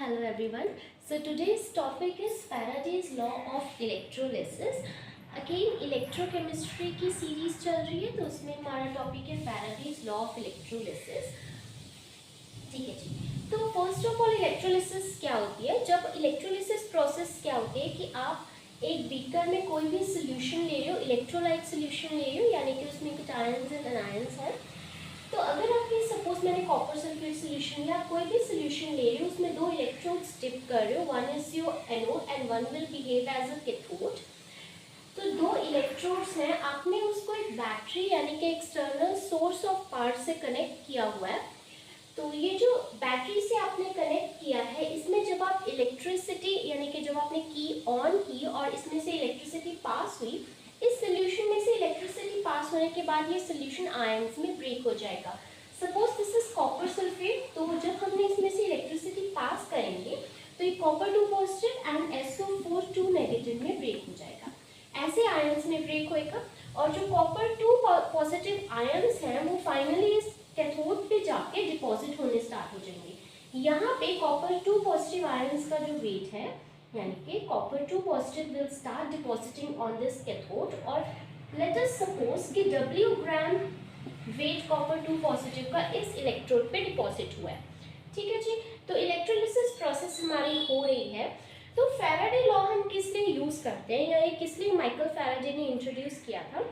Hello everyone. So today's topic is Faraday's law of electrolysis. Again electrochemistry की series चल रही है तो उसमें हमारा टॉपिक है Faraday's law of electrolysis. ठीक है जी. तो फर्स्ट ऑफ ऑल इलेक्ट्रोलिसिस क्या होती है? जब इलेक्ट्रोलिसिस प्रोसेस क्या होती है कि आप एक बीकर में कोई भी सोल्यूशन ले रहे हो, इलेक्ट्रोलाइट सोल्यूशन ले रहे हो, यानी कि उसमें कुछ आयंस एंड अनायंस है. तो अगर आपके सपोज मैंने कॉपर सल्फेट सोल्यूशन या कोई भी सोल्यूशन ले रही हूँ, उसमें दो इलेक्ट्रोड्स डिप कर रहे हो, one is your anode and one will behave as a cathode. तो दो इलेक्ट्रोड्स हैं, आपने उसको एक बैटरी यानी कि एक्सटर्नल सोर्स ऑफ पावर से कनेक्ट किया हुआ है. तो ये जो बैटरी से आपने कनेक्ट किया है, इसमें जब आप इलेक्ट्रिसिटी यानी कि जब आपने की ऑन की और इसमें से इलेक्ट्रिसिटी पास हुई, इस सोल्यूशन में से इलेक्ट्रिसिटी पास होने के बाद ये सोल्यूशन आयंस में ब्रेक हो जाएगा. Suppose this is copper sulphate. तो जब हमने इसमें से इलेक्ट्रिसिटी पास करेंगे तो ये copper 2 positive and SO4 2 negative में ब्रेक हो जाएगा. ऐसे आयंस में ब्रेक होएगा और जो कॉपर 2 पॉजिटिव आयंस हैं वो फाइनली इस कैथोड पे जाके डिपॉजिट होने स्टार्ट हो जाएंगे. यहाँ पे कॉपर 2 पॉजिटिव आयंस का जो वेट है, यानी कि copper 2 positive will start depositing on this cathode. और लेट अस सपोज कि W gram weight copper 2 positive का इस इलेक्ट्रोड पे डिपॉजिट हुआ है. ठीक है जी. तो इलेक्ट्रोलिसिस प्रोसेस हमारी हो रही है. तो फैराडे लॉ हम किस लिए यूज करते हैं या ये किस लिए माइकल फैराडे ने इंट्रोड्यूस किया था?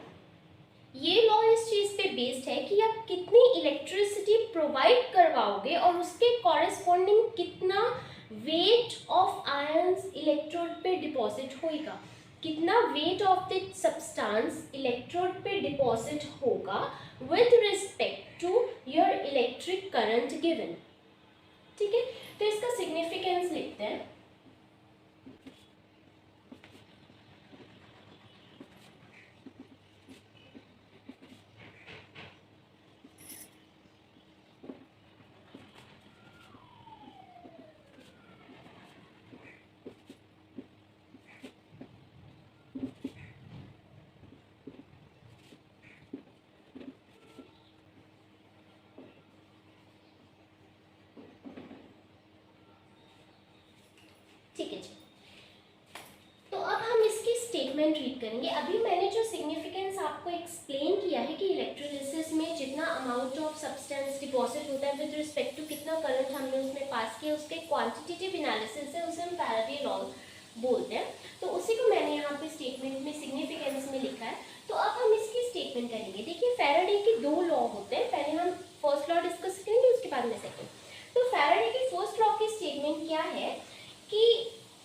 ये लॉ इस चीज पे बेस्ड है कि आप कितनी इलेक्ट्रिसिटी प्रोवाइड करवाओगे और उसके कॉरेस्पॉन्डिंग कितना वेट ऑफ आयंस इलेक्ट्रोड पे डिपॉजिट होगा, कितना weight of the substance electrode पे डिपॉजिट होगा with respect to your electric current given. ठीक है. तो इसका सिग्निफिकेंस लिखते हैं. ठीक है जी. तो अब हम इसकी स्टेटमेंट रीड करेंगे. अभी मैंने जो सिग्निफिकेंस आपको एक्सप्लेन किया है कि इलेक्ट्रोलिसिस में जितना अमाउंट ऑफ सब्सटेंस डिपॉजिट होता है विद रिस्पेक्ट टू कितना करंट हमने उसमें पास किया, उसके क्वांटिटेटिव एनालिसिस है, उसे हम फैराडे लॉ बोलते हैं. तो उसी को मैंने यहाँ पे स्टेटमेंट में सिग्निफिकेंस में लिखा है. तो अब हम इसकी स्टेटमेंट करेंगे. देखिए फैराडे के दो लॉ होते हैं. पहले हम फर्स्ट लॉ डिस्कस करेंगे, उसके बाद में सेकेंड. तो फैराडे की फर्स्ट लॉ की स्टेटमेंट क्या है कि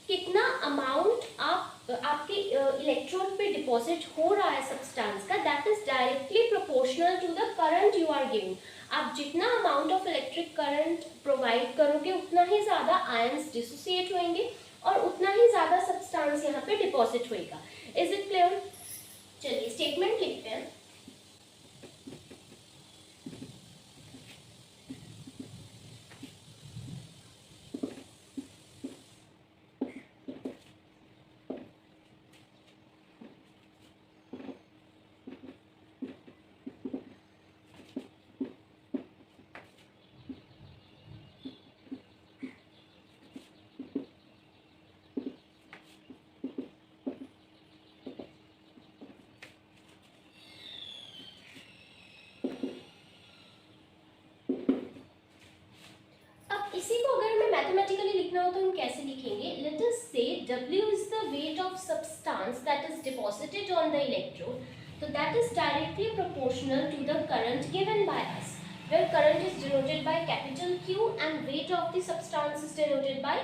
कितना अमाउंट आपके इलेक्ट्रोड पे डिपॉजिट हो रहा है सब्सटेंस का, that is directly proportional to the current you are giving. आप जितना amount of electric current provide करोगे उतना ही ज़्यादा आयंस डिसोसिएट होंगे और उतना ही ज़्यादा सब्सटेंस यहाँ पे डिपॉजिट होएगा. Is it clear? चलिए स्टेटमेंट लिखते हैं. इसी को अगर हमें मैथमेटिकली लिखना हो तो हम कैसे लिखेंगे? लेट अस से W is the weight of substance that is deposited on the electrode. So that is directly proportional to the current given by us, where current is denoted by capital Q and weight of the substance is denoted by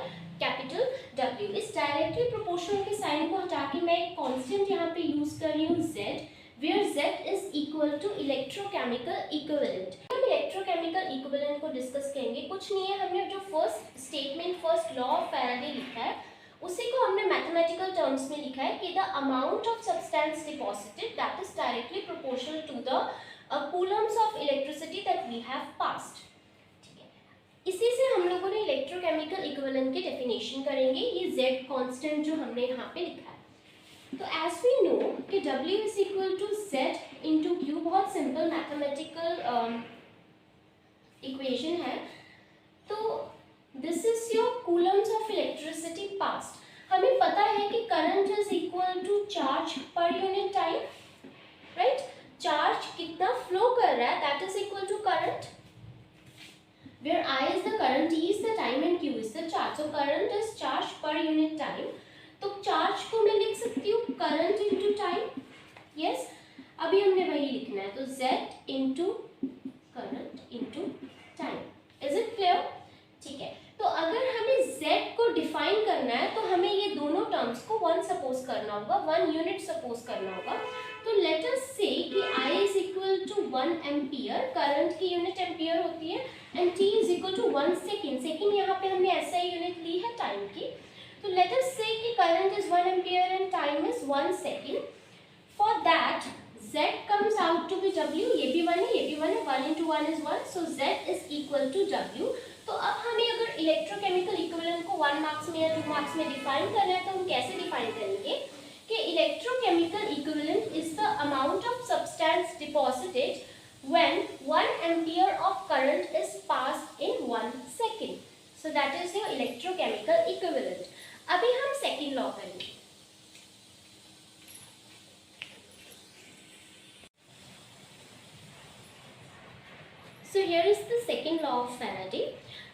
capital W. इस directly proportional के sign को हटा के मैं एक constant यहाँ पे use कर रही हूँ Z, where Z is equal to electrochemical equivalent. Electrochemical equivalent को डिस्कस करेंगे. कुछ नहीं है, हमने जो first statement first law of Faraday लिखा है उसी को हमने मैथमेटिकल टर्म्स में लिखा है कि the amount of substance deposited that is directly proportional to the coulombs of electricity that we have passed. ठीक है. इसी से हम लोगों ने इलेक्ट्रोकेमिकल इक्विवेलेंट की डेफिनेशन करेंगे. ये Z कांस्टेंट जो हमने यहाँ पे लिखा है. तो एज वी नो कि W is equal to Z into Q, बहुत सिंपल मैथमेटिकल इक्वेशन है. तो this is your coulombs of electricity passed. हमें पता है कि current is equal to charge per unit time, right. Charge कितना फ्लो कर रहा है that is equal to current, where I is the current, E is the time and Q is the charge. So current is charge per unit time. तो charge को मैं लिख सकती हूँ करंट इंटू टाइम, यस। अभी हमने वही लिखना है, तो Z into current into time. Is it clear? ठीक है, तो अगर हमें Z को डिफाइन करना है तो हमें ये दोनों टर्म्स को 1 सपोज करना होगा, 1 यूनिट सपोज करना होगा। तो लेट अस से कि I is equal to 1 ampere, current की यूनिट एम्पियर होती है, and T is equal to 1 second. Second यहाँ पे हमने SI यूनिट ली है टाइम की। तो लेट अस से कि current is 1 ampere and time is 1 second. For that Z comes out to be W, ये भी 1 है, ये भी 1 है, 1 into 1 is 1, so Z is equal to W। तो अब हमें अगर इलेक्ट्रोकेमिकल इक्विवेलेंट को 1 मार्क्स में या 2 मार्क्स में डिफाइन करना है तो हम कैसे डिफाइन करेंगे कि electrochemical equivalent is the amount of substance deposited when 1 ampere of current is passed in 1 second. So that is your electrochemical equivalent. अभी हम सेकेंड लॉ करेंगे। So here is the second law of Faraday.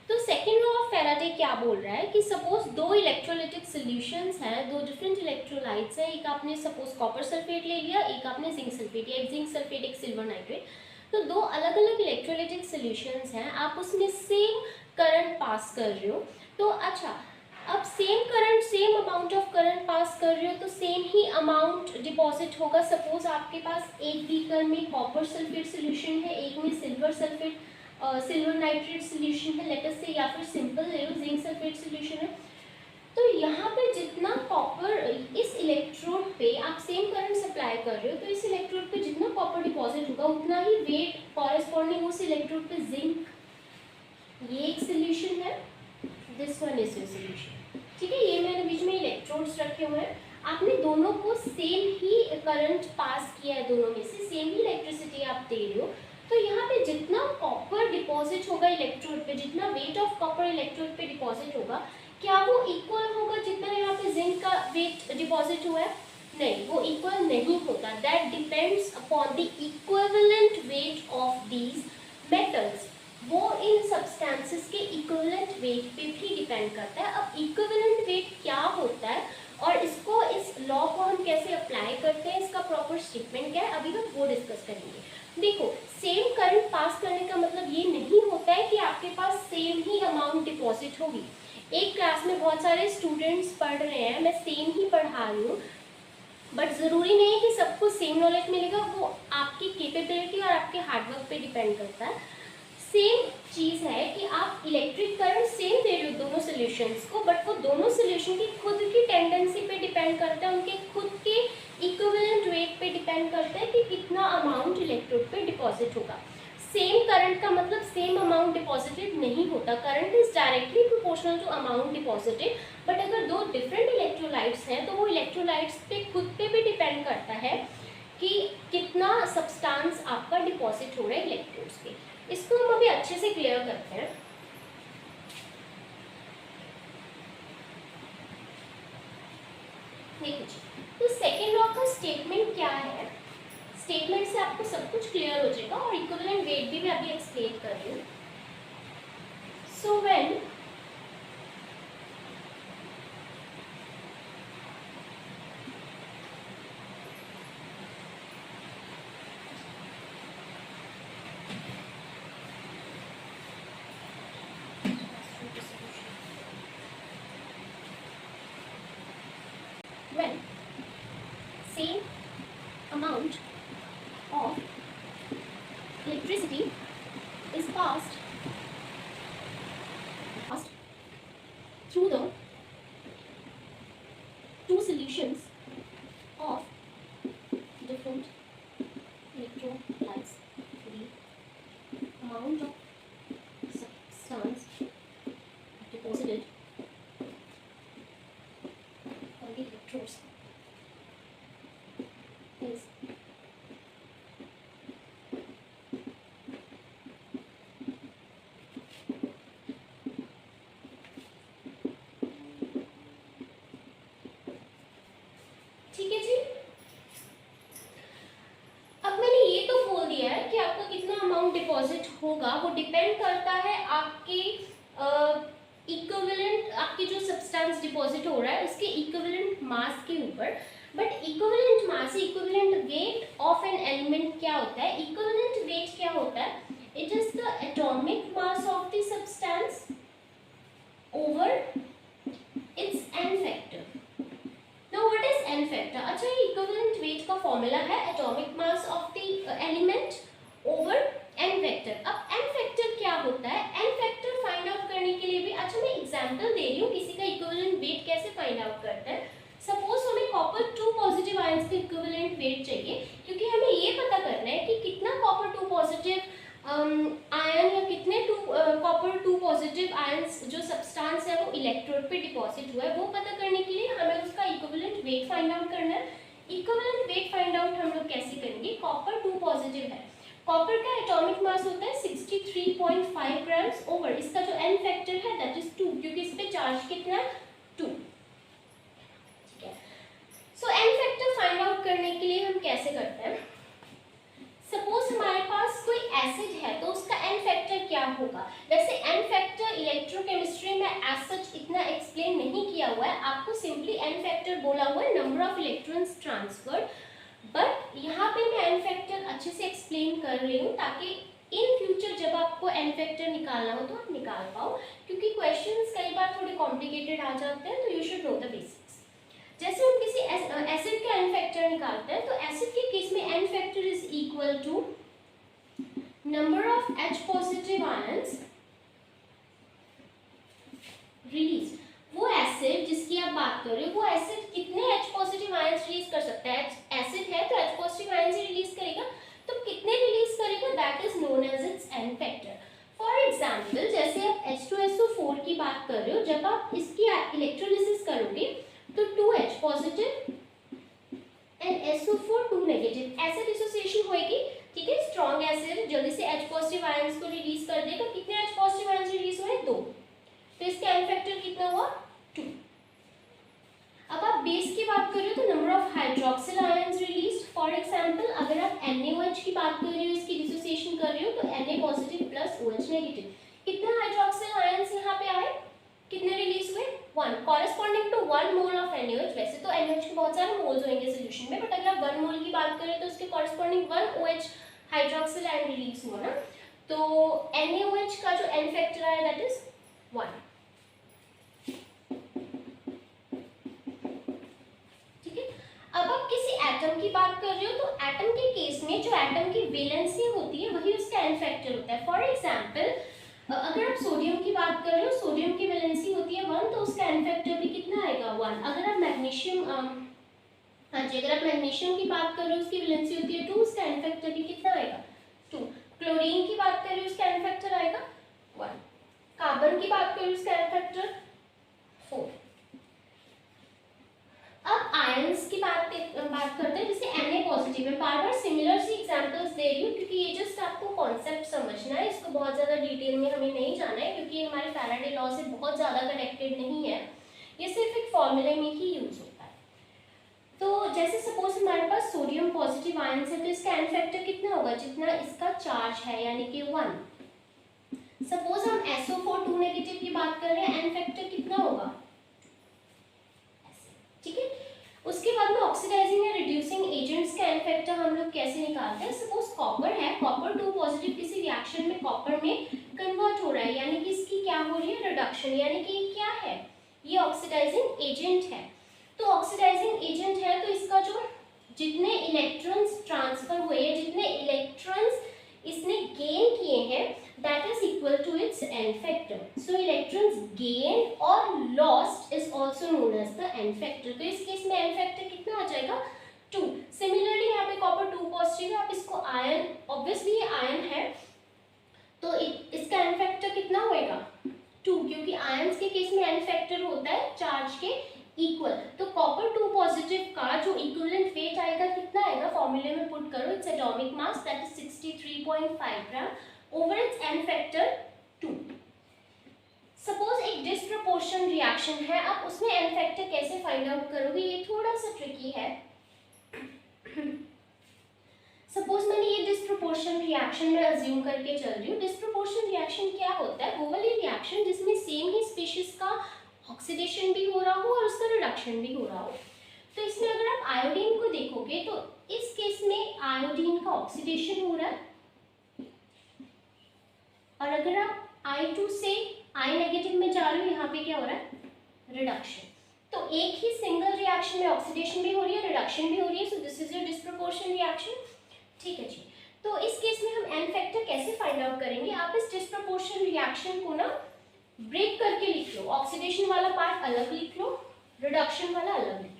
तो second law of Faraday क्या बोल रहा है कि suppose दो इलेक्ट्रोलाइटिक सॉल्यूशंस हैं, दो डिफरेंट इलेक्ट्रोलाइट्स हैं, एक आपने सपोज कॉपर सल्फेट ले लिया, एक आपने जिंक सल्फेट, या एक जिंक सल्फेट एक सिल्वर नाइट्रेट। तो दो अलग अलग इलेक्ट्रोलाइटिक सॉल्यूशंस हैं, आप उसमें सेम करंट पास कर रहे हो। तो अच्छा, अब same current, same amount of current pass कर रहे हो तो सेम ही अमाउंट डिपॉजिट होगा। सपोज आपके पास एक बीकर में कॉपर सल्फेट सोल्यूशन है, एक में silver sulphate silver nitrate solution है, लेट अस से, या फिर सिंपल ले लो जिंक सल्फेट सोल्यूशन है। तो यहाँ पे जितना कॉपर, इस इलेक्ट्रोड पे आप सेम करंट सप्लाई कर रहे हो, तो इस इलेक्ट्रोड पे जितना कॉपर डिपॉजिट होगा उतना ही वेट कॉरेस्पॉन्डिंग उस इलेक्ट्रोड पे जिंक, ये एक सोल्यूशन है, this one is your solution. ठीक है, ये मैंने बीच में इलेक्ट्रोड्स रखे हुए हैं, आपने दोनों को सेम ही करंट पास किया है, दोनों में से सेम ही इलेक्ट्रिसिटी आप दे रहे हो। तो यहाँ पे जितना कॉपर डिपॉजिट होगा इलेक्ट्रोड पे, जितना वेट ऑफ कॉपर इलेक्ट्रोड पे डिपॉजिट होगा, क्या वो इक्वल होगा जितना यहाँ पे जिंक का वेट डिपॉजिट हुआ है? नहीं, वो इक्वल नहीं होता। That depends upon the equivalent weight of these metals. वो इन सब्सटेंसेस के इक्विवेलेंट वेट पे भी डिपेंड करता है। अब इक्विवेलेंट वेट क्या होता है और इसको, इस लॉ को हम कैसे अप्लाई करते हैं, इसका प्रॉपर स्टेटमेंट क्या है, अभी हम वो डिस्कस करेंगे। देखो, सेम करंट पास करने का मतलब ये नहीं होता है कि आपके पास सेम ही अमाउंट डिपॉजिट होगी। एक क्लास में बहुत सारे स्टूडेंट्स पढ़ रहे हैं, मैं सेम ही पढ़ा रही हूँ, बट ज़रूरी नहीं कि सबको सेम नॉलेज मिलेगा। वो आपकी कैपेबिलिटी और आपके हार्डवर्क पे डिपेंड करता है। सेम चीज़ है कि आप इलेक्ट्रिक करंट सेम दे रहे हो दोनों सोल्यूशंस को, बट वो दोनों सोल्यूशन की खुद की टेंडेंसी पे डिपेंड करता है, उनके खुद के इक्विवेलेंट वेट पे डिपेंड करता है कि कितना अमाउंट इलेक्ट्रोड पे डिपॉजिट होगा। सेम करंट का मतलब सेम अमाउंट डिपॉजिटेड नहीं होता। Current is directly proportional to amount deposited, but अगर दो डिफरेंट इलेक्ट्रोलाइट्स हैं तो वो इलेक्ट्रोलाइट्स पे खुद पे भी डिपेंड करता है कि कितना सब्सटेंस आपका डिपॉजिट हो रहा है इलेक्ट्रोड्स पे। इसको हम अभी अच्छे से क्लियर करते हैं। देखिए, तो सेकेंड लॉ का स्टेटमेंट क्या है, स्टेटमेंट से आपको सब कुछ क्लियर हो जाएगा, और इक्विवेलेंट वेट भी मैं अभी एक्सप्लेन कर रही हूँ। So when same amount of electricity is passed through the two solutions of different electrolytes, the amount of substance deposited on the electrodes is है जी। अब मैंने ये तो बोल दिया है कि आपका कितना अमाउंट डिपॉजिट होगा वो डिपेंड करता है आपके इक्विवेलेंट, आपकी जो सब्सटेंस डिपॉजिट हो रहा है उसके इक्विवेलेंट मास के ऊपर। But equivalent mass, equivalent weight of an element क्या होता है? इक्विवेलेंट वेट क्या होता है? It is the atomic mass of the substance over it's n factor. Now what is n factor? अच्छा, ये equivalent weight का फॉर्मूला है atomic mass of the element over n factor। अब n factor क्या होता है? n factor फाइंड आउट करने के लिए भी, अच्छा मैं एग्जांपल दे रही हूँ किसी का equivalent weight कैसे फाइंड आउट करते हैं। सपोज हमें कॉपर 2 पॉजिटिव आयंस का equivalent weight चाहिए, क्योंकि हमें ये पता करना है कि कितना कॉपर 2 पॉजिटिव आयन या कितने कॉपर 2 पॉजिटिव आयंस जो सब्सटेंस है वो इलेक्ट्रोड पे डिपॉजिट हुआ है, वो पता करने के लिए हमें उसका इक्विवेलेंट वेट फाइंड आउट करना है। इक्विवेलेंट वेट फाइंड आउट हम लोग कैसे करेंगे? कॉपर 2 पॉजिटिव है, कॉपर का एटॉमिक मास होता है 63.5 ग्राम्स ओवर इसका जो n फैक्टर है दैट इज 2, क्योंकि इस पे चार्ज कितना है? 2। ठीक है, सो n फैक्टर फाइंड आउट करने के लिए हम कैसे करते हैं? सपोज हमारे पास कोई एसिड है तो उसका n फैक्टर क्या होगा? वैसे n फैक्टर इलेक्ट्रोकेमिस्ट्री में एज सच इतना एक्सप्लेन नहीं किया हुआ है, आपको सिंपली n फैक्टर बोला हुआ है number of electrons transferred. But यहाँ पे मैं n फैक्टर अच्छे से एक्सप्लेन कर रही हूँ ताकि इन फ्यूचर जब आपको n फैक्टर निकालना हो तो आप निकाल पाओ, क्योंकि क्वेश्चंस कई बार थोड़े कॉम्प्लिकेटेड आ जाते हैं, तो you should know the basics. जैसे हम किसी एसिड का n फैक्टर निकालते हैं तो एसिड के केस में n factor is equal to number of H positive ions release. वो एसिड जिसकी आप बात कर रहे हो वो एसिड कितने H पॉजिटिव आयंस रिलीज कर सकता है? एसिड है तो H पॉजिटिव आयंस ही रिलीज करेगा, तो कितने रिलीज करेगा? That is known as its n factor. For example जैसे आप H2SO4 की बात कर रहे हो, जब आप इसकी इलेक्ट्रोलिसिस करोगे तो 2H positive and SO4 2 negative ऐसे डिसोसिएशन होएगी। ठीक है, स्ट्रॉन्ग एसिड जल्दी से H पॉजिटिव आयंस को रिलीज कर देगा। कितने H पॉजिटिव आयंस रिलीज हुए? 2, तो इसका n फैक्टर कितना हुआ? 2। अब आप बेस की बात कर रहे हो तो number of hydroxyl ions released. For example अगर आप NaOH की बात कर रहे हो, इसकी डिसोसिएशन कर रहे हो तो Na positive plus OH negative. कितना हाइड्रोक्सिल आयंस यहाँ पे आए? कितने रिलीज हुए? 1, corresponding to 1 mole of NaOH। वैसे तो NaOH के बहुत सारे मोल्स होंगे सोल्यूशन में, बट अगर आप 1 मोल की बात करें तो उसके corresponding 1 OH hydroxyl ion release हुआ ना, तो NaOH का जो n फैक्टर आया दैट इज 1। ठीक है, अब आप किसी एटम की बात कर रहे हो तो एटम के केस में जो एटम की वैलेंसी होती है वही उसका n फैक्टर होता है। फॉर एग्जांपल अगर आप सोडियम की बात कर रहे हो, सोडियम की वैलेंसी होती है 1, तो उसका n फैक्टर भी कितना आएगा? 1। अगर आप मैग्नीशियम अगर आप मैग्नीशियम की बात कर रहे हो उसकी वैलेंसी होती है 2, उसका n फैक्टर भी कितना आएगा? 2। क्लोरीन की बात कर रहे हो उसका n फैक्टर आएगा 1। कार्बन की बात कर रहे हो उसका n फैक्टर 4। अब आयंस की बात करते हैं, जैसे Na पॉजिटिव है। बार बार सिमिलर सी एग्जांपल्स दे रही हूँ क्योंकि ये जस्ट आपको कॉन्सेप्ट समझना है, इसको बहुत ज़्यादा डिटेल में हमें नहीं जाना है क्योंकि हमारे फैराडे लॉ से बहुत ज़्यादा कनेक्टेड नहीं है, ये सिर्फ एक फॉर्मूले में ही यूज होता है। तो जैसे सपोज हमारे पास सोडियम पॉजिटिव आयंस है तो इसका n फैक्टर कितना होगा? जितना इसका चार्ज है, यानी कि 1। सपोज हम SO4 2 नेगेटिव की बात कर रहे हैं, n फैक्टर कितना होगा? ठीक है, उसके बाद में ऑक्सीडाइजिंग या रिड्यूसिंग एजेंट्स का n फैक्टर हम लोग कैसे निकालते हैं? सपोज कॉपर है, कॉपर 2 पॉजिटिव किसी रिएक्शन में कॉपर में कन्वर्ट हो रहा है, यानी कि इसकी क्या हो रही है? रिडक्शन, यानी कि ये क्या है? ये ऑक्सीडाइजिंग एजेंट है। तो ऑक्सीडाइजिंग एजेंट है तो इसका जो जितने इलेक्ट्रॉन्स ट्रांसफर हुए हैं, जितने इलेक्ट्रॉन्स इसने गेन किए हैं that is equal to its n factor. So electrons gained or lost is also known as the n factor. तो इस केस में n factor कितना आ जाएगा? 2। सिमिलरली यहाँ पे कॉपर 2 पॉजिटिव है, आप इसको आयन, ऑब्वियसली ये आयन है तो इसका n फैक्टर कितना होएगा? 2, क्योंकि आयंस के केस में n फैक्टर होता है चार्ज के इक्वल। तो कॉपर 2 पॉजिटिव का जो इक्विवेलेंट वेट आएगा कितना आएगा? फॉर्मूले में पुट करो, its atomic mass that is 63.5 gram over it's n factor 2। Suppose एक डिस्प्रपोर्शन रिएक्शन है, आप उसमें n फैक्टर कैसे फाइंड आउट करोगे? ये थोड़ा सा ट्रिकी है, डिस्प्रोपोर्शन रिएक्शन में अज्यूम करके चल रही हूँ। डिस्प्रोपोर्शन रिएक्शन क्या होता है? वो वाली रिएक्शन जिसमें सेम ही स्पीशीज का ऑक्सीडेशन भी हो रहा हो और उसका रिडक्शन भी हो रहा हो। तो इसमें अगर आप आयोडीन को देखोगे तो इस केस में आयोडीन का ऑक्सीडेशन हो रहा है, और अगर आप I2 से I नेगेटिव में जा रहे हो, यहाँ पे क्या हो रहा है? रिडक्शन। तो एक ही सिंगल रिएक्शन में ऑक्सीडेशन भी हो रही है, रिडक्शन भी हो रही है, सो this is your disproportion reaction. ठीक है जी। तो इस केस में हम एन फैक्टर कैसे फाइंड आउट करेंगे? आप इस डिस्प्रोपोर्शन रिएक्शन को ना ब्रेक करके लिख लो। ऑक्सीडेशन वाला पार्ट अलग लिख लो, रिडक्शन वाला अलग लिख लो।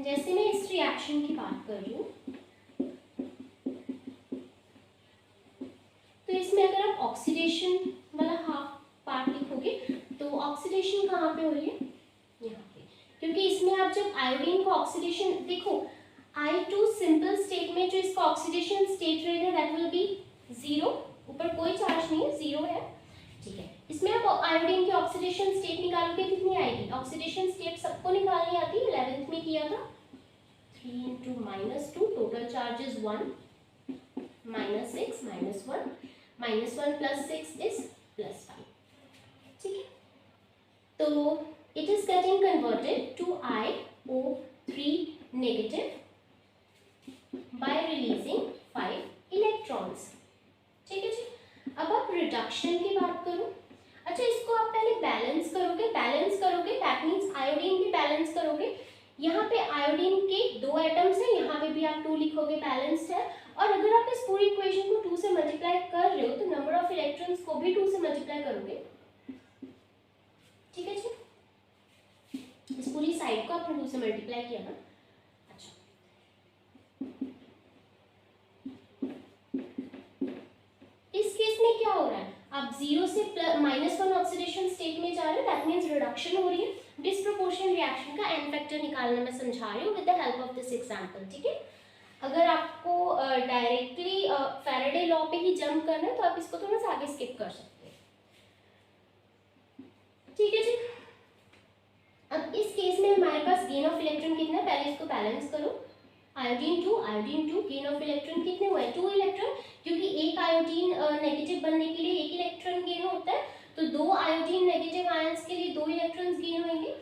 जैसे मैं इस रिएक्शन की बात कर रही हूँ, तो इसमें अगर आप ऑक्सीडेशन वाला हाफ पार्ट लिखोगे तो ऑक्सीडेशन कहाँ पे हो रही है? यहाँ पे। क्योंकि इसमें आप जब आयोडीन को ऑक्सीडेशन देखो, I2 सिंपल स्टेट में जो इसका ऑक्सीडेशन स्टेट रहेगा दैट विल बी 0, ऊपर कोई चार्ज नहीं है, 0 है। ठीक है, इसमें आप आयोडीन की ऑक्सीडेशन स्टेट निकालोगे, कितनी आएगी? ऑक्सीडेशन स्टेट सबको निकालनी आती है, 11th में किया था। 3 × -2, टोटल चार्ज इज 1, -6 -1, -1 + 6 is +5। ठीक है, तो it is getting converted to IO3 negative by releasing 5 electrons। ठीक है जी। अब आप रिडक्शन की बात करो। अच्छा, इसको आप पहले बैलेंस करोगे, दैट मीन्स आयोडीन भी बैलेंस करोगे। यहाँ पे आयोडीन के 2 एटम्स हैं, यहाँ पे भी आप 2 लिखोगे, बैलेंस्ड है। और अगर आप इस पूरी इक्वेशन को 2 से मल्टीप्लाई कर रहे हो तो नंबर ऑफ इलेक्ट्रॉन्स को भी 2 से मल्टीप्लाई करोगे। ठीक है जी, इस पूरी साइड को आपने 2 से मल्टीप्लाई किया ना। अच्छा, इस केस में क्या हो रहा है? आप 0 से -1 ऑक्सीडेशन स्टेट में जा रहे हो, दैट मीन्स रिडक्शन हो रही है। डिस्प्रोपोर्शन रिएक्शन का एन फैक्टर निकालना मैं समझा रही हूँ with the help of this example. ठीक है, अगर आपको डायरेक्टली फैराडे लॉ पे ही जंप करना है तो आप इसको थोड़ा सा आगे स्किप कर सकते हैं। ठीक है जी। अब इस केस में हमारे पास गेन ऑफ इलेक्ट्रॉन कितना है? पहले इसको बैलेंस करो। आयोडीन 2, गेन ऑफ इलेक्ट्रॉन कितने हुए? 2 इलेक्ट्रॉन, क्योंकि एक आयोडीन नेगेटिव बनने के लिए 1 इलेक्ट्रॉन गेन होता है, तो 2 आयोडीन नेगेटिव आयंस के लिए 2 इलेक्ट्रॉन्स गेन होंगे।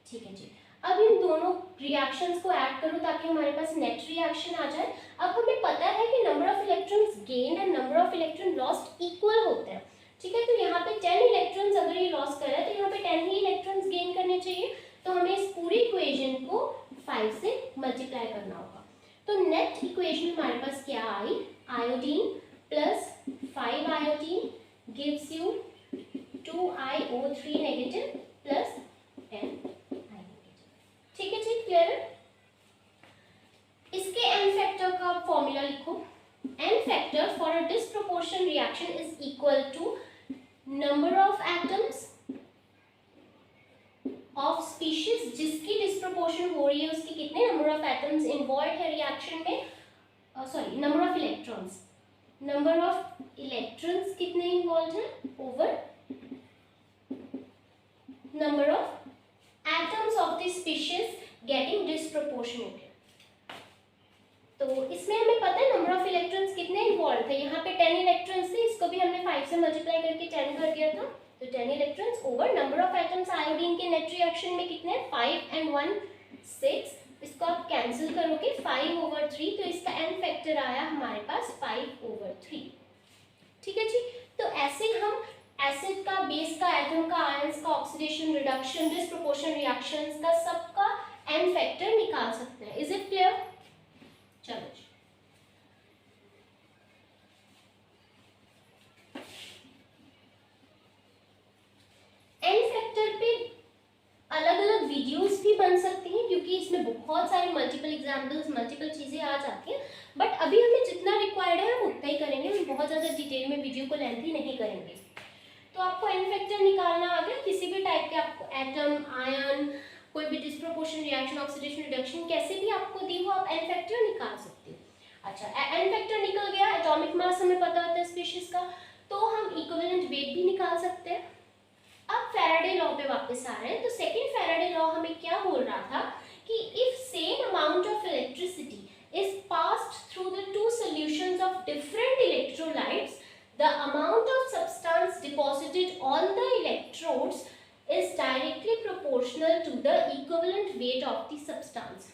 ठीक है जी। अब इन दोनों रिएक्शंस को ऐड करो ताकि हमारे पास नेट रिएक्शन आ जाए। अब हमें पता है कि number of electrons gain and number of electron lost equal होते हैं। ठीक है, तो यहाँ पे 10 इलेक्ट्रॉन्स अगर ये लॉस कर रहा है तो यहाँ पे 10 ही इलेक्ट्रॉन्स गेन करने चाहिए। तो हमें इस पूरी इक्वेशन को 5 से मल्टीप्लाई करना होगा। तो नेट इक्वेशन हमारे पास क्या आई? Iodine plus 5 iodine gives you 2IO3 negative plus 10 I negative. ठीक है जी, क्लियर है? इसके एन फैक्टर का फॉर्मूला लिखो। N factor for a disproportion reaction is equal to number of atoms of species जिसकी डिस्प्रोपोर्शन हो रही है, उसकी कितने नंबर ऑफ एटम्स इन्वॉल्व है रिएक्शन में, sorry number of electrons, number of electrons कितने इन्वॉल्व है over number of atoms of the species getting disproportionate. तो इसमें हमें पता है नंबर ऑफ इलेक्ट्रॉन्स कितने इन्वॉल्व थे। यहाँ पे 10 इलेक्ट्रॉन्स थे, इसको भी हमने 5 से मल्टीप्लाई करके 10 कर दिया था, तो 10 electrons over number of atoms iodine के नेट रिएक्शन में कितने? 5 and 1 6। इसको आप कैंसिल करोगे 5/3, तो इसका एन फैक्टर आया हमारे पास 5/3। ठीक है जी। तो ऐसे हम एसिड का, बेस का, एटम का, आयंस का ऑक्सीडेशन, रिडक्शन, डिस्प्रोपोर्शन रिएक्शंस का सबका एन फैक्टर निकाल सकते हैं। Is it clear? चलो जी। एन फैक्टर पे अलग अलग वीडियोस भी बन सकती हैं क्योंकि इसमें बहुत सारे मल्टीपल एग्जांपल्स, मल्टीपल चीज़ें आ जाती हैं, बट अभी हमें जितना रिक्वायर्ड है हम उतना ही करेंगे, हम बहुत ज़्यादा डिटेल में वीडियो को लेंथी नहीं करेंगे। तो आपको एन फैक्टर निकालना आ गया, किसी भी टाइप के आपको एटम, आयन, कोई भी डिस्प्रोपोर्शन रिएक्शन, ऑक्सीडेशन, रिडक्शन कैसे भी आपको दी हो, आप एन फैक्टर निकाल सकते हो। अच्छा, एन फैक्टर निकल गया, एटॉमिक मास हमें पता होता है स्पीशीज का, तो हम इक्विवेलेंट वेट भी निकाल सकते हैं। अब फैराडे लॉ पे वापस आ रहे हैं। तो सेकंड फैराडे लॉ हमें क्या बोल रहा था कि if same amount of the equivalent weight of the substance.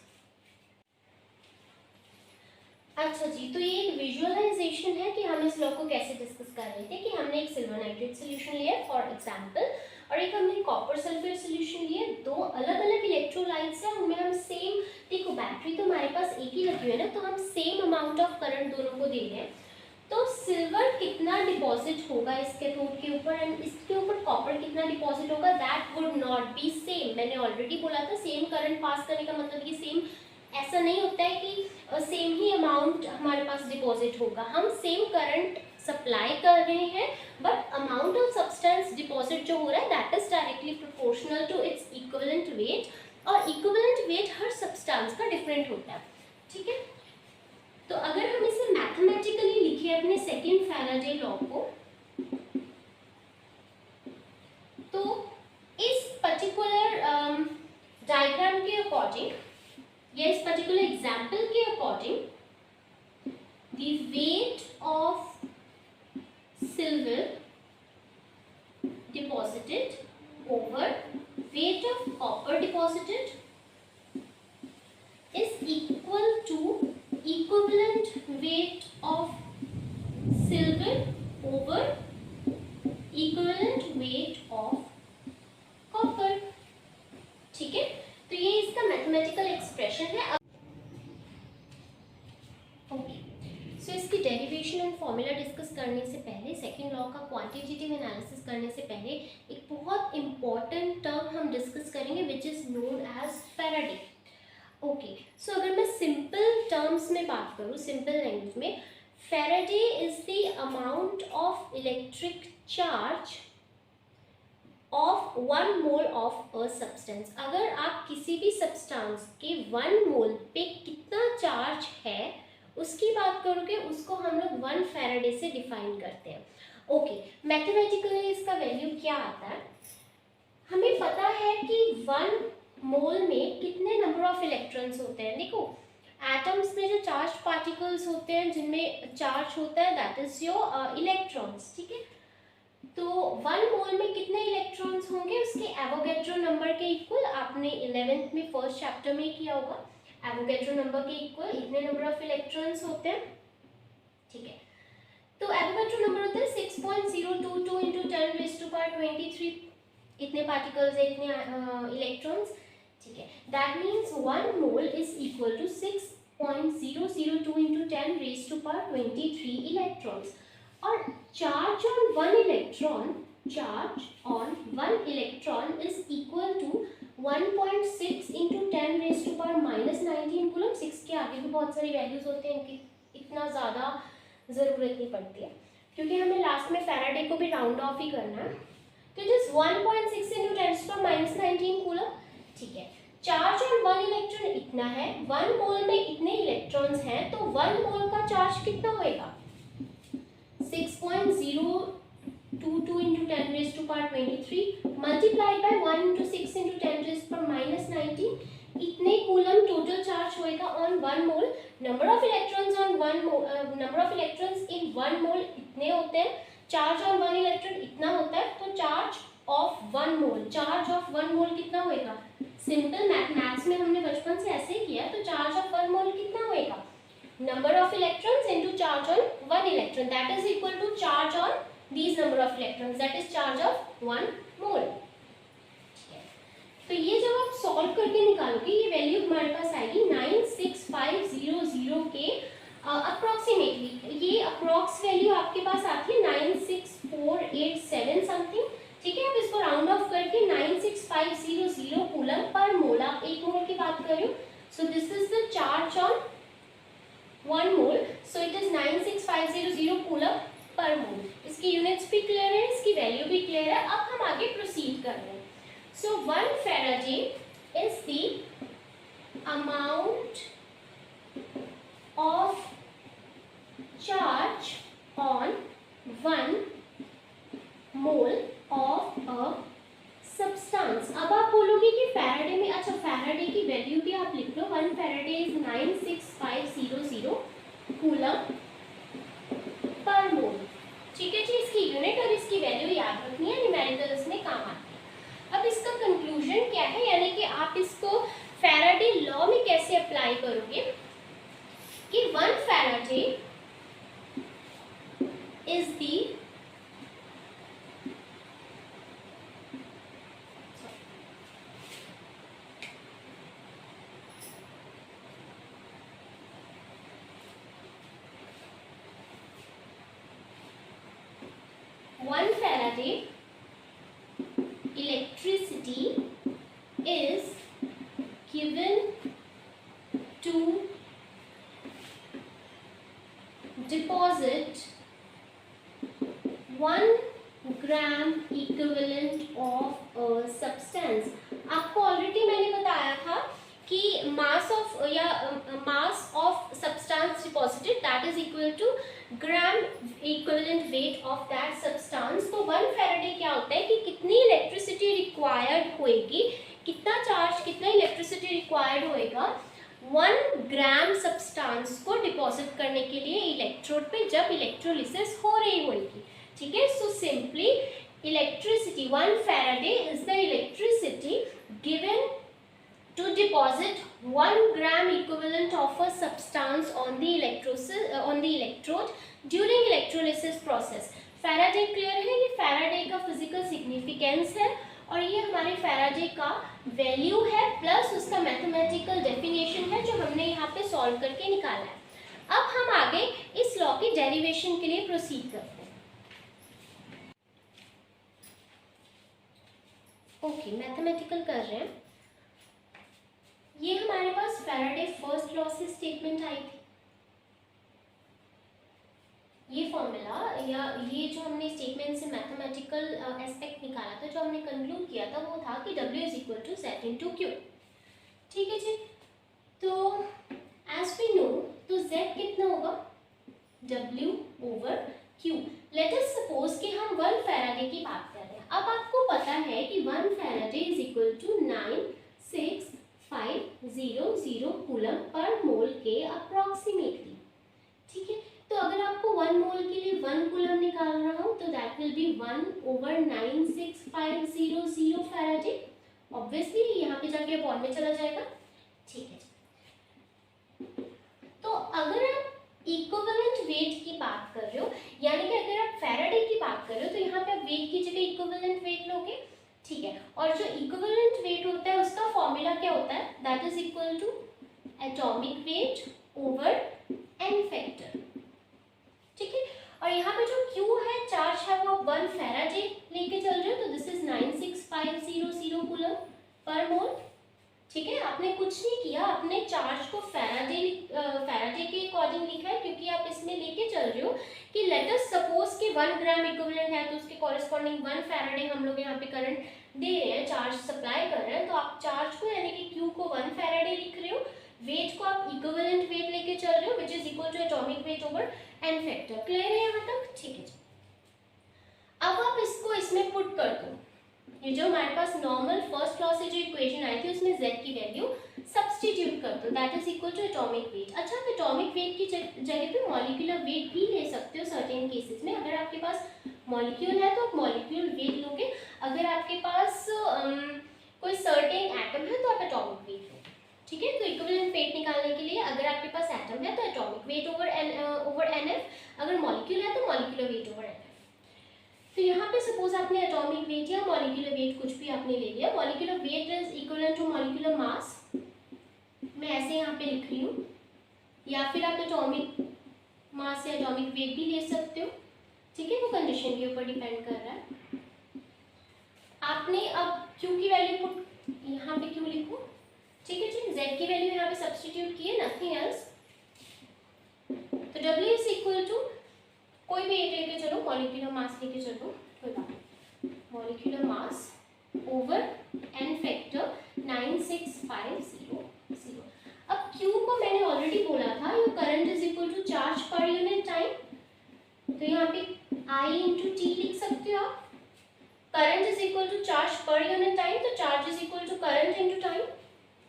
अच्छा जी, तो ये एक विजुअलाइजेशन है कि हम इस लॉ को कैसे डिस्कस कर रहे थे कि हमने एक सिल्वर नाइट्रेट सोल्यूशन लिया फॉर एग्जांपल और एक हमने कॉपर सल्फेट सोल्यूशन लिया, दो अलग अलग इलेक्ट्रोलाइट्स हैं, उनमें हम सेम, देखो बैटरी तो हमारे पास एक ही लगी हुई है ना, तो हम सेम अमाउंट ऑफ करंट दोनों को दे रहे हैं, तो सिल्वर कितना डिपॉजिट होगा इस कैथोड के ऊपर एंड इसके ऊपर कॉपर कितना डिपॉजिट होगा, that would not be same. मैंने ऑलरेडी बोला था सेम करंट पास करने का मतलब ये सेम ऐसा नहीं होता है कि सेम ही अमाउंट हमारे पास डिपॉजिट होगा, हम सेम करंट सप्लाई कर रहे हैं but amount of substance deposit जो हो रहा है that is directly proportional to its equivalent weight, और इक्विवेलेंट वेट हर सब्सटेंस का डिफरेंट होता है, ठीक है। तो अगर हम इसे मैथमेटिकली लिखे अपने सेकेंड फैराडे लॉ को, तो इस पर्टिकुलर डायग्राम के अकॉर्डिंग या इस पर्टिकुलर एग्जाम्पल के according the weight of silver deposited over weight of copper deposited is equal to equivalent weight of silver over equivalent weight of copper, ठीक है। तो ये इसका मैथमेटिकल एक्सप्रेशन है। सो इसकी डेरिवेशन एंड फॉर्मूला डिस्कस करने से पहले, सेकेंड लॉ का क्वांटिटेटिव एनालिसिस करने से पहले एक बहुत इंपॉर्टेंट टर्म हम डिस्कस करेंगे which is known as Faraday. Okay, so अगर मैं सिंपल टर्म्स में बात करूँ, सिंपल लैंग्वेज में, Faraday is the amount of electric charge of 1 mole of a substance. अगर आप किसी भी सब्सटेंस के 1 मोल पे कितना चार्ज है उसकी बात करोगे, उसको हम लोग 1 फैराडे से डिफाइन करते हैं। ओके, मैथमेटिकली इसका वैल्यू क्या आता है, हमें पता है कि 1 मोल में कितने नंबर ऑफ इलेक्ट्रॉन्स होते हैं। देखो एटम्स में जो चार्ज पार्टिकल्स होते हैं जिनमें चार्ज होता है दैट इज योर इलेक्ट्रॉन्स, ठीक है। तो 1 मोल में कितने इलेक्ट्रॉन्स होंगे उसके एवोगैड्रो नंबर के इक्वल, आपने 11th में फर्स्ट चैप्टर में किया होगा, एवोगैड्रो नंबर के इक्वल इतने नंबर ऑफ इलेक्ट्रॉन्स होते हैं, ठीक है। तो एवोगैड्रो नंबर होता है 6.022 into 10⁻23, इतने पार्टिकल्स है, इतने इलेक्ट्रॉन्स, ठीक है। That means 1 mole is equal to 6.002 into 10⁻23 electrons, और charge on 1 electron is equal to 1.6 into 10⁻⁻19 coulomb. 6 के आगे भी बहुत सारी वैल्यूज होते हैं, इनकी इतना ज़्यादा ज़रूरत नहीं पड़ती है क्योंकि हमें लास्ट में फैराडे को भी राउंड ऑफ ही करना है, तो इट इज 1.6 into 10⁻⁻19 कूलम, ठीक है। चार्ज ऑन 1 इलेक्ट्रॉन इतना है, 1 मोल में इतने इलेक्ट्रॉन्स हैं, तो 1 मोल का चार्ज कितना होएगा 6.022 into 10⁻23 multiplied by 1 into 6 into 10⁻⁻19, इतने कूलम टोटल चार्ज होएगा on 1 mole. Number of electrons on 1 mole, number of electrons in 1 मोल इतने होते हैं, चार्ज ऑन 1 इलेक्ट्रॉन इतना होता है, तो charge of 1 mole, charge of 1 मोल कितना होएगा, सिंपल मैथ्स में हमने बचपन से ऐसे ही किया, तो चार्ज ऑफ 1 मोल कितना होएगा, number of electrons into charge on 1 electron, that is equal to charge on these number of electrons, that is charge of 1 mole। तो ये जब आप सॉल्व करके निकालोगे ये वैल्यू हमारे पास आएगी 96500 के अप्रोक्सीमेटली, ये अप्रोक्स वैल्यू आपके पास आती है 96487 समथिंग, ठीक है। आप इसको राउंड ऑफ करके 96500 कूलम पर मोल, आप 1 मोल की बात कर रहे हो, so this is the charge on 1 mole, so it is 96500 coulomb per mole. इसकी यूनिट्स भी क्लियर है, इसकी वैल्यू भी क्लियर है। अब हम आगे प्रोसीड कर रहे हैं। सो 1 Faraday is the amount of charge on 1 mole of a substance. अब आप बोलोगे कि फैराडे में, अच्छा फैराडे की वैल्यू भी आप लिख लो, 1 फैराडे इज 96500 कूलम पर मोल, ठीक है जी। इसकी यूनिट और इसकी वैल्यू याद रखनी है, न्यूमेरिकल्स में काम आती है। अब इसका कंक्लूजन क्या है, यानी कि आप इसको फैराडे लॉ में कैसे अप्लाई करोगे कि 1 Faraday is the 1 Faraday electricity is given to deposit 1 gram equivalent of a substance। आपको ऑलरेडी मैंने बताया था कि मास ऑफ या mass of substance deposited that is equal to gram equivalent weight of that substance. तो 1 Faraday क्या होता है कि कितनी इलेक्ट्रिसिटी रिक्वायर्ड होएगी, कितना चार्ज, कितना इलेक्ट्रिसिटी रिक्वायर्ड होएगा 1 ग्राम सब्सटेंस को डिपॉजिट करने के लिए इलेक्ट्रोड पे जब इलेक्ट्रोलिसिस हो रही होगी। ठीक है, so simply electricity 1 Faraday is the electricity given to deposit 1 gram equivalent of a substance on the electrode during electrolysis process। Faraday clear है, ये फैराडे का फिजिकल सिग्निफिकेंस है और ये हमारे फैराडे का वैल्यू है प्लस उसका मैथमेटिकल डेफिनेशन है जो हमने यहाँ पे सॉल्व करके निकाला है। अब हम आगे इस लॉ की डेरिवेशन के लिए प्रोसीड करते हैं। ओके, मैथमेटिकल कर रहे हैं। ये हमारे पास फैराडे फर्स्ट लॉ से स्टेटमेंट आई थी। ये फॉर्मूला या ये जो हमने स्टेटमेंट से मैथमेटिकल एस्पेक्ट निकाला था, जो हमने कंक्लूड किया था वो था कि W is equal to Z into Q। ठीक है जी, तो एज वी नो तो Z कितना होगा W over Q। Let us suppose कि हम 1 फैराडे की बात कर रहे हैं। अब आपको पता है कि 1 Faraday is equal to 96500 coulomb per mole के अप्रॉक्सीमेटली। ठीक है, तो अगर आपको 1 मोल के लिए 1 कूलम निकालना हो तो that will be 1 over 96500 Faraday. Obviously यहाँ पे जाके अपॉन में चला जाएगा। ठीक है, तो अगर आप इक्विवेलेंट वेट की बात कर रहे हो, यानी कि अगर आप फैराडे की बात कर रहे हो तो यहाँ पे आप वेट की जगह इक्विवेलेंट वेट लोगे। ठीक है, और जो इक्विवेलेंट वेट होता है उसका फॉर्मूला क्या होता है, that is equal to atomic weight over N factor. ठीक है, और यहाँ पे जो Q है, चार्ज है, वो 1 फैराडे लेके चल रहे हो तो दिस इज 96500 कूलम पर मोल। ठीक है, आपने कुछ नहीं किया, आपने चार्ज को फैराडे के अकॉर्डिंग लिखा है क्योंकि आप इसमें लेके चल रहे हो कि लेट अस सपोज कि 1 ग्राम इक्विवेलेंट है तो उसके कॉरेस्पॉन्डिंग 1 फैराडे हम लोग यहाँ पे करंट दे रहे हैं, चार्ज सप्लाई कर रहे हैं। तो आप चार्ज को यानी कि Q को 1 फैराडे लिख रहे हो, वेट को आप इक्विवेलेंट वेट लेके चल रहे हो which is equal to atomic weight over N factor. Clear है यहाँ तक? ठीक है, अब आप इसको इसमें पुट कर दो। ये जो हमारे पास नॉर्मल फर्स्ट लॉ से जो इक्वेशन आई थी उसमें Z की वैल्यू सब्स्टिट्यूट कर दो, that is equal to atomic weight. अच्छा, आप एटॉमिक वेट की जगह पे मॉलिक्यूलर वेट भी ले सकते हो सर्टेन केसेस में। अगर आपके पास मॉलिक्यूल है तो आप मॉलिक्यूल वेट लोगे, अगर आपके पास कोई सर्टेन एटम है तो आप एटॉमिक वेट लोगे। ठीक है, तो इक्विवेलेंट वेट निकालने के लिए अगर आपके पास एटम है तो एटॉमिक वेट ओवर NF, अगर मॉलिक्यूल है तो मॉलिक्यूलर वेट ओवर NF। तो यहाँ पे सपोज आपने एटॉमिक वेट या मॉलिक्यूलर वेट कुछ भी आपने ले लिया, molecular weight is equivalent to molecular mass, मैं ऐसे यहाँ पे लिख रही हूँ, या फिर आप एटॉमिक मास या एटॉमिक वेट भी ले सकते हो। ठीक है, वो कंडीशन के ऊपर डिपेंड कर रहा है। आपने अब Q की वैल्यू पुट यहाँ पे Q लिखो। ठीक है जी, Z की वैल्यू यहाँ पे सब्स्टिट्यूट किए, नथिंग एल्स। तो W इज इक्वल टू कोई भी एक लेके चलो, मॉलिक्यूलर मास लेके चलो, कोई बात नहीं, molecular mass over N factor 96500। अब Q को मैंने ऑलरेडी बोला था, ये current is equal to charge per unit time, तो यहाँ पे I इंटू टी लिख सकते हो आप। Current is equal to charge per unit time, तो charge is equal to current into time.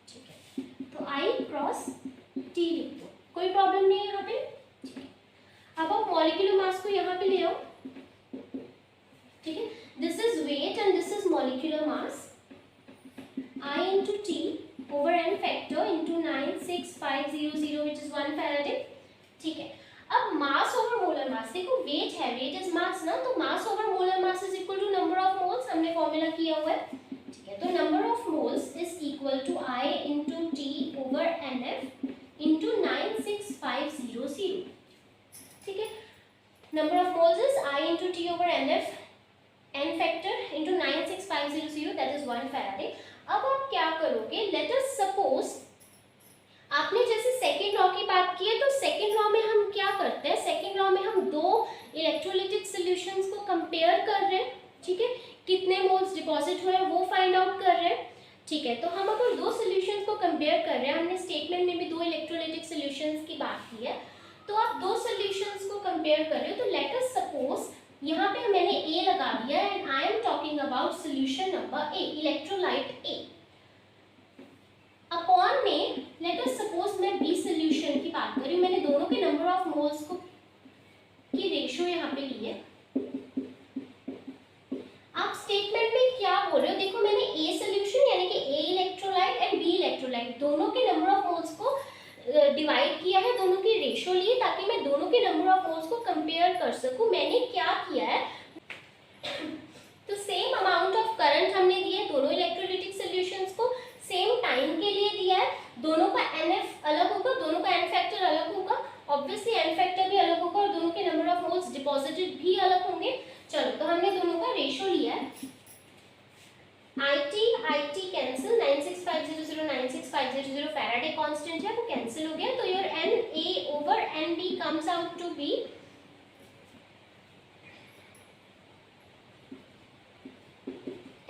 ठीक है, तो I क्रॉस टी लिख दो, कोई प्रॉब्लम नहीं है यहाँ पे। अब आप मॉलिक्यूलर मास को यहाँ पे ले आओ। ठीक है, this is weight and this is molecular mass. 9650 which is 1 faraday. ठीक है, अब मास ओवर मोलर मास, देखो वेट है, वेट इज मास ना, तो mass over molar mass is equal to number of moles, हमने फॉर्मूला किया हुआ है। ठीक है, तो number of moles is equal to I into T over NF into 96500। ठीक है, number of moles is I into T over NF n factor into 96500, that is 1 Faraday. अब आप क्या करोगे, लेट अस सपोज आपने जैसे सेकेंड लॉ की बात की है, तो सेकेंड लॉ में हम क्या करते हैं, सेकेंड लॉ में हम दो इलेक्ट्रोलिटिक सॉल्यूशंस को कंपेयर कर रहे हैं। ठीक है, कितने मोल्स डिपॉजिट हुए वो फाइंड आउट कर रहे हैं। ठीक है, तो हम अगर दो सॉल्यूशंस को कंपेयर कर रहे हैं, हमने स्टेटमेंट में भी दो इलेक्ट्रोलिटिक सॉल्यूशंस की बात की है, तो आप दो सॉल्यूशंस को कंपेयर कर रहे हो, तो लेट अस सपोज यहाँ पे मैंने A लगा दिया and I am talking about solution number A, electrolyte A। Upon में लेट अस सपोज मैं B सॉल्यूशन की बात कर रही हूँ, मैंने दोनों के नंबर ऑफ मोल्स को की रेशियो यहाँ पे ली है। आप स्टेटमेंट में क्या बोल रहे हो, देखो मैंने A सॉल्यूशन यानी कि A electrolyte and B electrolyte दोनों के नंबर ऑफ मोल्स को डिवाइड किया है, दोनों की रेशियो लिए ताकि मैं दोनों के नंबर ऑफ मोल्स को कंपेयर कर सकूं। मैंने क्या किया है, तो सेम अमाउंट ऑफ करंट हमने दिया है दोनों इलेक्ट्रोलिटिक सॉल्यूशंस को, सेम टाइम के लिए दिया है, दोनों का NF अलग होगा, दोनों का N फैक्टर अलग होगा, ऑब्वियसली N फैक्टर भी अलग होगा और दोनों के नंबर ऑफ मोल्स डिपॉजिटेड भी अलग होंगे। चलो, तो हमने दोनों का रेशियो लिया है, IT कैंसिल, 96500 96500 फैराडे कांस्टेंट है वो कैंसिल हो गया, तो योर NA ओवर NB comes out to be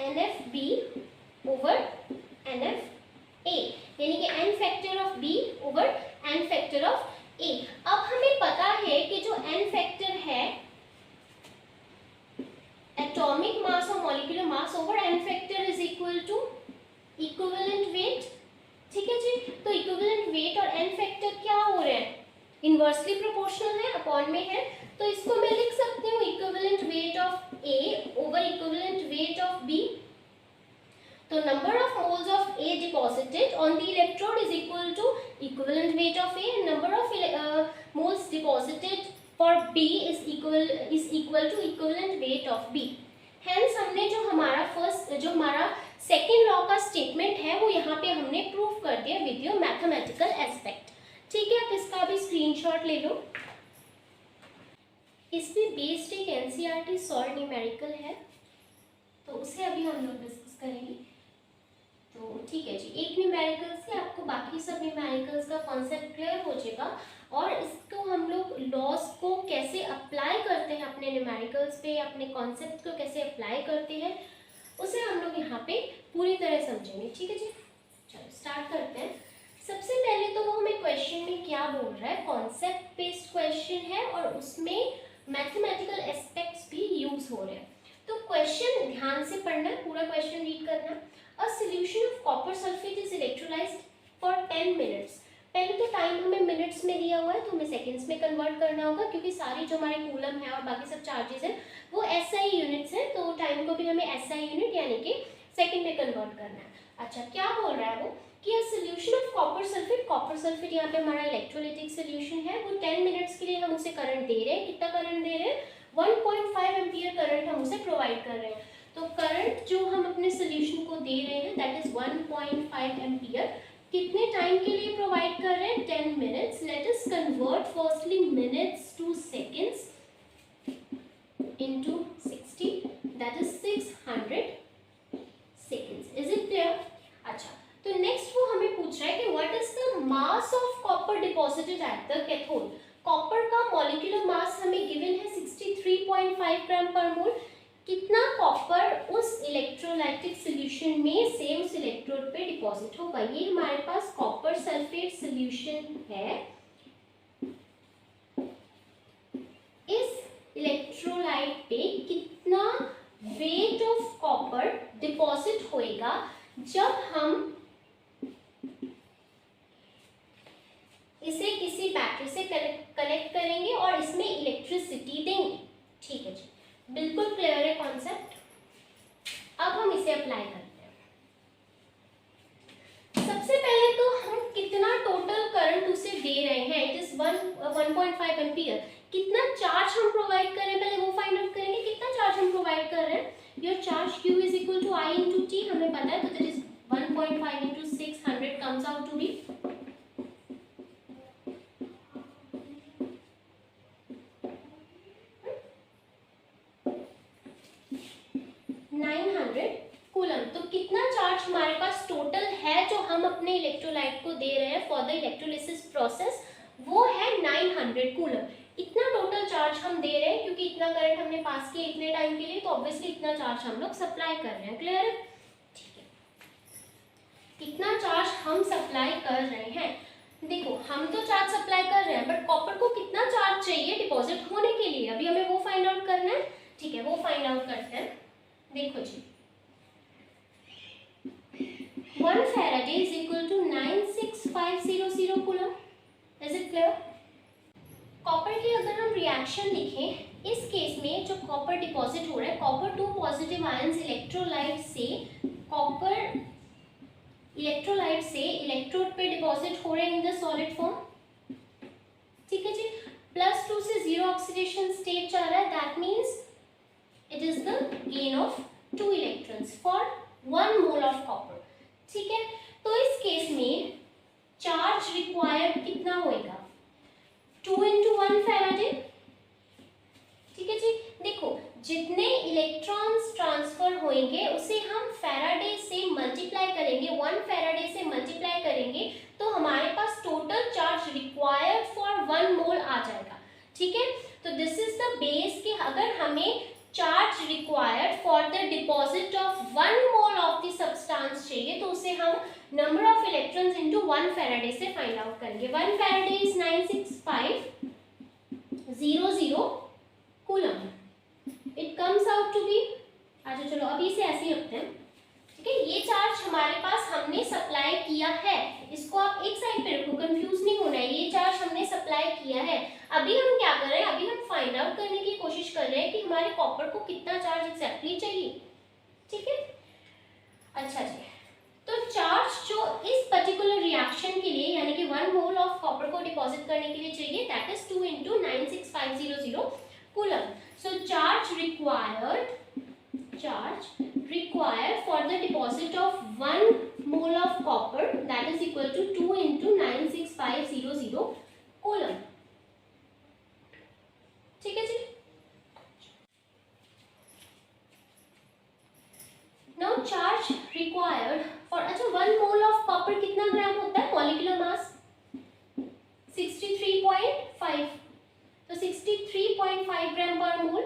NFB over NFA, यानी कि N factor of B over N factor of A। अब हमें पता है कि जो N फैक्टर है एटॉमिक मास और molecular mass over N factor is equal to equivalent weight. ठीक है जी, तो इक्विवेलेंट वेट और N फैक्टर क्या हो रहे हैं, इनवर्सली प्रोपोर्शनल है, अपॉन में है, तो इसको मैं लिख सकती हूँ equivalent weight of A over equivalent weight of B। तो number of moles of A deposited on the electrode is equal to equivalent weight of A, and number of moles deposited for B is equal to equivalent weight of B। Hence हमने जो हमारा second law का statement है वो यहाँ पे हमने prove कर दिया विद योर मैथमेटिकल एस्पेक्ट। ठीक है, आप इसका भी स्क्रीनशॉट ले लो। इसमें बेस्ड एक NCERT सॉल्व न्यूमेरिकल है, तो उसे अभी हम लोग डिस्कस करेंगे। तो ठीक है जी, एक न्यूमेरिकल से आपको बाकी सब न्यूमेरिकल्स का कॉन्सेप्ट क्लियर हो जाएगा और इसको हम लोग लॉस को कैसे अप्लाई करते हैं अपने न्यूमेरिकल्स पे, अपने कॉन्सेप्ट को कैसे अप्लाई करते हैं उसे हम लोग यहाँ पे पूरी तरह समझेंगे। ठीक है जी, चलो स्टार्ट करते हैं। सबसे पहले तो वो हमें क्वेश्चन में क्या बोल रहा है, कॉन्सेप्ट बेस्ड क्वेश्चन है और उसमें मैथमेटिकल एस्पेक्ट्स भी यूज हो रहे हैं। तो क्वेश्चन ध्यान से पढ़ना, पूरा क्वेश्चन रीड करना। A solution of copper sulphate is electrolysed for 10 minutes. पहले तो टाइम हमें मिनट्स में दिया हुआ है, तो हमें सेकंड्स में कन्वर्ट करना होगा क्योंकि सारी जो हमारे कूलम है और बाकी सब चार्जेस हैं वो SI यूनिट्स हैं, तो टाइम को भी हमें SI यूनिट यानी कि सेकंड में कन्वर्ट करना है। अच्छा, क्या बोल रहा है वो कि a solution of copper sulphate यहाँ पे हमारा इलेक्ट्रोलाइटिक सॉल्यूशन है, वो 10 मिनट्स के लिए हम उसे करंट दे रहे हैं। कितना करंट दे रहे हैं, 1.5 एम्पियर करंट हम उसे प्रोवाइड कर रहे हैं। तो करंट जो हम अपने सॉल्यूशन को दे रहे हैं दैट इज 1.5 एम्पियर। कितने टाइम के लिए प्रोवाइड कर रहे हैं, 10 minutes. Let us convert firstly minutes two seconds into 60, that is 600 seconds। Is it clear? अच्छा, तो नेक्स्ट वो हमें पूछ रहा है कि what is the mass of copper deposited at the cathode. Copper का मॉलिक्यूलर मास हमें गिवन है 63.5 ग्राम पर मोल। कितना कॉपर उस इलेक्ट्रोलाइटिक सॉल्यूशन में सेम उस इलेक्ट्रोड पे डिपॉजिट होगा। ये हमारे पास कॉपर सल्फेट सॉल्यूशन है, इस इलेक्ट्रोलाइट पे कितना वेट ऑफ कॉपर डिपॉजिट होएगा जब हम इसे किसी बैटरी से कनेक्ट करेंगे और इसमें इलेक्ट्रिसिटी देंगे। ठीक है जी, बिल्कुल क्लियर है कॉन्सेप्ट। अब हम इसे अप्लाई करते हैं। सबसे पहले तो हम कितना टोटल करंट दे रहे हैं, इट इज 1.5 एम्पियर, कितना चार्ज हम प्रोवाइड कर रहे हैं पहले वो फाइंड आउट करेंगे, कितना चार्ज हम प्रोवाइड कर रहे हैं। Your charge Q is equal to I into T हमें पता है, तो that is 1.5 into 600 comes out to be 900 coulomb. तो कितना चार्ज हमारे पास टोटल है जो हम अपने इलेक्ट्रोलाइट को दे रहे हैं फॉर द इलेक्ट्रोलिसिस प्रोसेस, वो है 900 कूलम। इतना टोटल चार्ज हम दे रहे हैं क्योंकि इतना करंट हमने पास किया इतने टाइम के लिए, तो ऑब्वियसली इतना चार्ज हम लोग सप्लाई कर रहे हैं। क्लियर है? ठीक है, इतना चार्ज हम सप्लाई कर रहे हैं। देखो हम तो चार्ज सप्लाई कर रहे हैं, बट कॉपर को कितना चार्ज चाहिए डिपॉजिट होने के लिए, अभी हमें वो फाइंड आउट करना है। ठीक है, वो फाइंड आउट करते हैं। देखो जी, 1 Faraday is equal to 96500 coulomb. Is it clear? Copper की अगर हम रिएक्शन लिखें, इस केस में जो कॉपर डिपॉजिट हो रहा है, कॉपर 2 पॉजिटिव आयंस इलेक्ट्रोलाइट से कॉपर इलेक्ट्रोलाइट से इलेक्ट्रोड पे डिपॉजिट हो रहे हैं इन द सॉलिड फॉर्म। ठीक है जी, +2 से 0 ऑक्सीडेशन स्टेट जा रहा है, that means it is the gain of 2 electrons for 1 mole of copper। ठीक है, तो इस केस में चार्ज रिक्वायर्ड कितना होएगा, 2 into 1 फैराडे। ठीक है जी, देखो जितने इलेक्ट्रॉन्स ट्रांसफर होंगे उसे हम फैराडे से मल्टीप्लाई करेंगे, 1 फैराडे से मल्टीप्लाई करेंगे, तो हमारे पास टोटल चार्ज रिक्वायर्ड फॉर 1 मोल आ जाएगा। ठीक है, तो दिस इज द बेस कि अगर हमें charge required for the deposit of 1 mole of the substance चाहिए, तो उसे हम number of electrons into 1 faraday से फाइंड आउट करेंगे। 1 Faraday is 96500 coulomb. It comes out to be, अच्छा चलो अभी से ऐसे ही रखते हैं। ठीक है, ये चार्ज हमारे पास हमने सप्लाई किया है, इसको आप एक साइड पे रखो, कंफ्यूज नहीं होना है, ये चार्ज हमने सप्लाई किया है। अभी हम क्या कर रहे हैं, अभी हम फाइंड आउट करने की कोशिश कर रहे हैं कि हमारे कॉपर को कितना चार्ज एग्जैक्टली चाहिए। ठीक है, अच्छा जी, तो चार्ज जो इस पर्टिकुलर रिएक्शन के लिए यानी कि 1 मोल ऑफ कॉपर को डिपॉजिट करने के लिए चाहिए, that is 2 into 96500 coulomb. So charge required for the deposit of 1 mole of copper, that is equal to 2 into 96500 coulomb. ठीक है जी, now charge required for, अच्छा 1 mole of copper कितना ग्राम होता है, मॉलिक्यूलर मास 63.5, तो 63.5 ग्राम पर मोल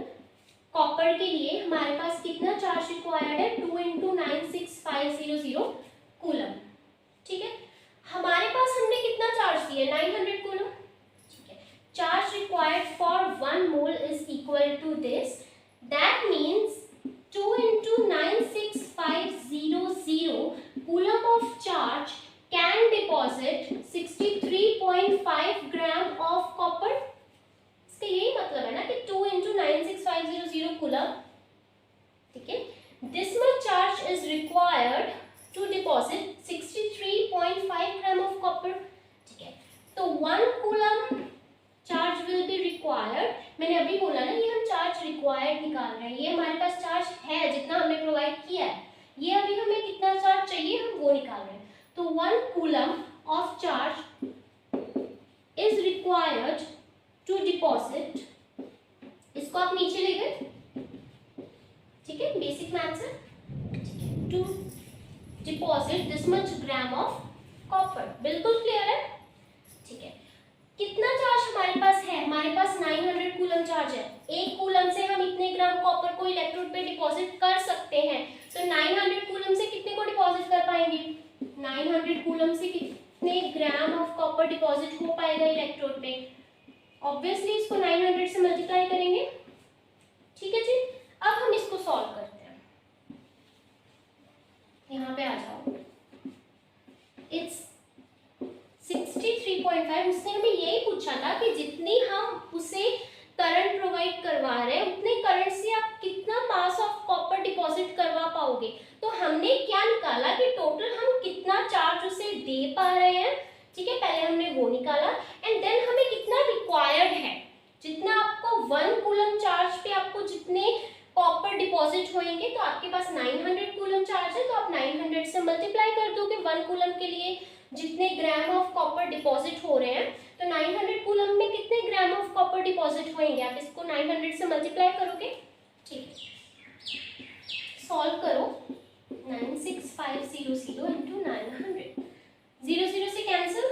कॉपर के लिए हमारे पास कितना चार्ज रिक्वायर्ड है, 2 into 96500 कूलम। ठीक है, हमारे पास हमने कितना चार्ज दिया, 900 कूलम। ठीक है, charge required for 1 mole is equal to this, that means 2 into 96500 coulomb of charge can deposit 63.5 gram of copper. इसका यही मतलब है ना कि 2 into 96500 कूलम। ठीक है, this much charge is required to deposit 63.5 gram of copper. ठीक है, तो 1 coulomb charge will be required, मैंने अभी बोला ना ये हम चार्ज रिक्वायर्ड निकाल रहे हैं, ये हमारे पास चार्ज है जितना हमने प्रोवाइड किया है, ये अभी हमें कितना चार्ज चाहिए हम वो निकाल रहे हैं। तो 1 coulomb of charge is required to deposit, इसको आप नीचे ले गए। ठीक है, बेसिक मैथ्स है। To deposit this much gram of copper, बिल्कुल क्लियर है। ठीक है, कितना चार्ज हमारे पास है, हमारे पास 900 कूलम चार्ज है, 1 कूलम से हम इतने ग्राम कॉपर को इलेक्ट्रोड पे डिपॉजिट कर सकते हैं। तो 900 कूलम से कितने को डिपॉजिट कर पाएंगे, 900 कूलम से कितने ग्राम ऑफ कॉपर डिपॉजिट हो पाएगा इलेक्ट्रोड पे, ऑब्वियसली इसको 900 से मल्टीप्लाई करेंगे। ठीक है जी, अब हम इसको सॉल्व करते हैं, यहाँ पे आ जाओ। इट्स 63.5, उसने हमें यही पूछा था कि जितनी हम उसे करंट प्रोवाइड करवा रहे हैं उतने करंट से आप कितना मास ऑफ कॉपर डिपॉजिट करवा पाओगे। तो हमने क्या निकाला कि टोटल हम कितना चार्ज उसे दे पा रहे हैं। ठीक है, पहले हमने वो निकाला, 1 कूलम चार्ज पे आपको जितने कॉपर डिपॉजिट होंगे, तो आपके पास 900 कूलम चार्ज है, तो आप 900 से मल्टीप्लाई कर दोगे 1 कूलम के लिए जितने ग्राम ऑफ कॉपर डिपॉजिट हो रहे हैं। तो 900 कूलम में कितने ग्राम ऑफ कॉपर डिपॉजिट होंगे, आप इसको 900 से मल्टीप्लाई करोगे। ठीक है, सॉल्व करो। 96500 इंटू 900, 0 0 से कैंसिल,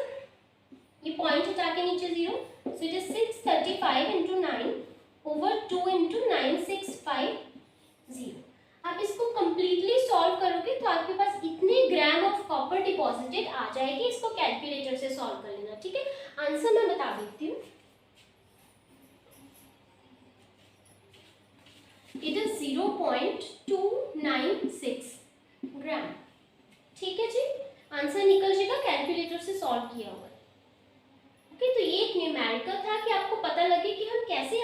ये पॉइंट हटा के नीचे 0, सो it is 635 into 9 over 2 into 9650। आप इसको कंप्लीटली सॉल्व करोगे तो आपके पास इतने ग्राम ऑफ कॉपर डिपॉजिटेड आ जाएगी। इसको कैलकुलेटर से सॉल्व कर लेना। ठीक है, आंसर मैं बता देती हूँ। इट इज 0.296 ग्राम। ठीक है जी, आंसर निकल जाएगा कैलकुलेटर से सॉल्व किया हुआ। ओके, तो ये एक न्यूमेरिकल था कि आपको पता लगे कि हम कैसे